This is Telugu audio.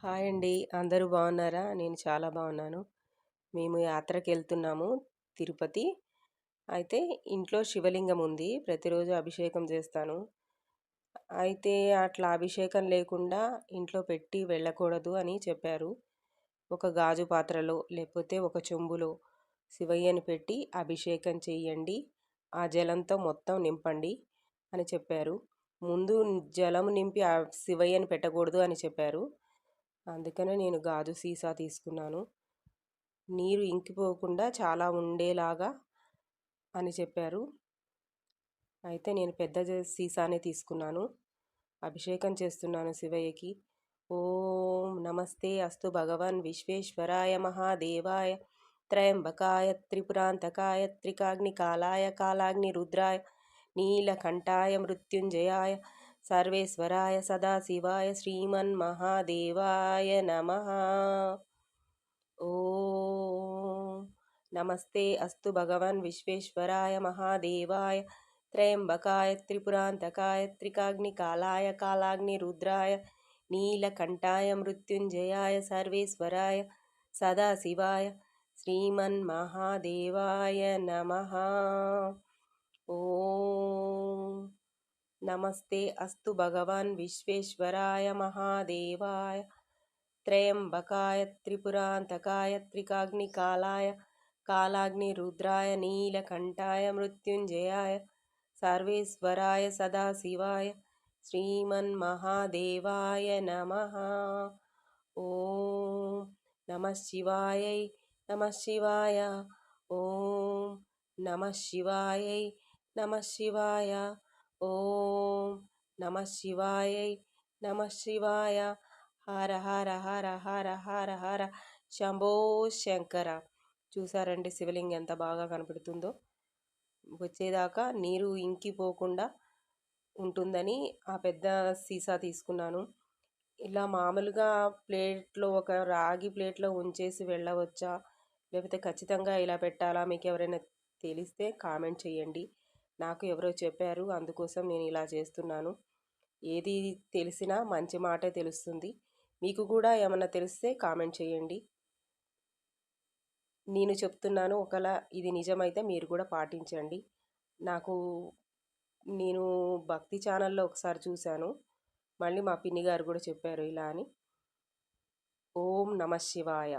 హాయ్ అండి. అందరూ బాగున్నారా? నేను చాలా బాగున్నాను. మేము యాత్రకెళ్తున్నాము తిరుపతి. అయితే ఇంట్లో శివలింగం ఉంది. ప్రతిరోజు అభిషేకం చేస్తాను. అయితే అట్లా అభిషేకం లేకుండా ఇంట్లో పెట్టి వెళ్ళకూడదు అని చెప్పారు. ఒక గాజు పాత్రలో లేకపోతే ఒక చెంబులో శివయ్యని పెట్టి అభిషేకం చెయ్యండి. ఆ జలంతో మొత్తం నింపండి అని చెప్పారు. ముందు జలం నింపి ఆ శివయ్యని పెట్టకూడదు అని చెప్పారు. అందుకనే నేను గాజు సీసా తీసుకున్నాను. నీరు ఇంకిపోకుండా చాలా ఉండేలాగా అని చెప్పారు. అయితే నేను పెద్ద సీసానే తీసుకున్నాను. అభిషేకం చేస్తున్నాను శివయ్యకి. ఓం నమస్తే అస్తు భగవన్ విశ్వేశ్వరాయ మహాదేవాయ త్రయంబకాయ త్రిపురాంతకాయ త్రికాగ్నికాలాయ కాలాగ్ని రుద్రాయ నీలకంఠాయ మృత్యుంజయాయ సర్వేశ్వరాయ సదాశివాయ శ్రీమన్మహాదేవాయ నమః. ఓం నమస్తే అస్తు భగవన్ విశ్వేశ్వరాయ మహాదేవాయ త్రయంబకాయ త్రిపురాంతకాయ త్రికాగ్నికాలాయ కాలాగ్ని రుద్రాయ నీలకంఠాయ మృత్యుంజయాయ సర్వేశ్వరాయ సదాశివాయ శ్రీమన్మహాదేవాయ నమః. ఓం నమస్తే అస్తు భగవాన్ విశ్వేశ్వరాయ మహాదేవాయ త్రయంబకాయ త్రిపురాంతకాయ త్రికాగ్నికాలాయ కాలాగ్ని రుద్రాయ నీలకంఠాయ మృత్యుంజయాయ సర్వేశ్వరాయ సదాశివాయ శ్రీమన్మహాదేవాయ నమః. ఓం నమః శివాయై నమః శివాయ. ఓం నమః శివాయై నమః శివాయ. ఓం నమః శివాయై నమః శివాయ. హర హర హర హర హర హర శంభో శంకర. చూసారండి శివలింగం ఎంత బాగా కనపడుతుందో. వచ్చేదాకా నీరు ఇంకిపోకుండా ఉంటుందని ఆ పెద్ద సీసా తీసుకున్నాను. ఇలా మామూలుగా ప్లేట్లో ఒక రాగి ప్లేట్లో ఉంచేసి వెళ్ళవచ్చా, లేకపోతే ఖచ్చితంగా ఇలా పెట్టాలా? మీకు ఎవరైనా తెలిస్తే కామెంట్ చేయండి. నాకు ఎవరో చెప్పారు, అందుకోసం నేను ఇలా చేస్తున్నాను. ఏది తెలిసినా మంచి మాటే తెలుస్తుంది. మీకు కూడా ఏమన్నా తెలిస్తే కామెంట్ చేయండి. నేను చెప్తున్నాను, ఒకవేళ ఇది నిజమైతే మీరు కూడా పాటించండి. నాకు నేను భక్తి ఛానల్లో ఒకసారి చూశాను. మళ్ళీ మా పిన్ని గారు కూడా చెప్పారు ఇలా అని. ఓం నమ శివాయ.